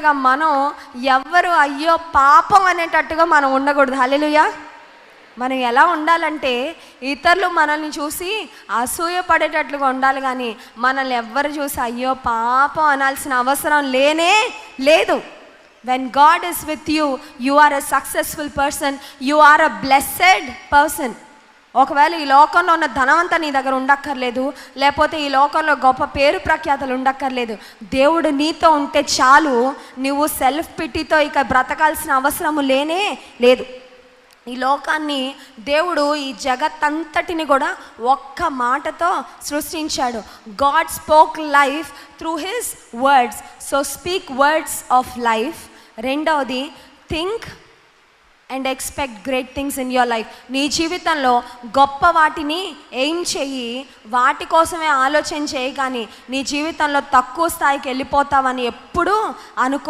చెప్పినట్లుగా మనం ఎవ్వరు అయ్యో పాపం అనేటట్టుగా మనం ఉండకూడదు. హల్లెలూయా. మనం ఎలా ఉండాలంటే ఇతరులు మనల్ని చూసి అసూయ పడేటట్లుగా ఉండాలి, కానీ మనల్ని ఎవ్వరు చూసి అయ్యో పాపం అనాల్సిన అవసరం లేనే లేదు. When God is with you, you are a successful person, you are a blessed person. ఒకవేళ ఈ లోకంలో ఉన్న ధనవంతా నీ దగ్గర ఉండక్కర్లేదు, లేకపోతే ఈ లోకంలో గొప్ప పేరు ప్రఖ్యాతలు ఉండక్కర్లేదు. దేవుడు నీతో ఉంటే చాలు. నువ్వు సెల్ఫ్ పిటీతో ఇక బ్రతకాల్సిన అవసరము లేనే లేదు. ఈ లోకాన్ని దేవుడు, ఈ జగత్తంతటిని కూడా ఒక్క మాటతో సృష్టించాడు. God spoke life through his words. So speak words of life. రెండవది, think and expect great things in your life. నీ జీవితంలో గొప్ప వాటిని ఎయిమ్ చెయ్యి, వాటి కోసమే ఆలోచన చేయి, కానీ నీ జీవితంలో తక్కువ స్థాయికి వెళ్ళిపోతావని ఎప్పుడూ అనుకో.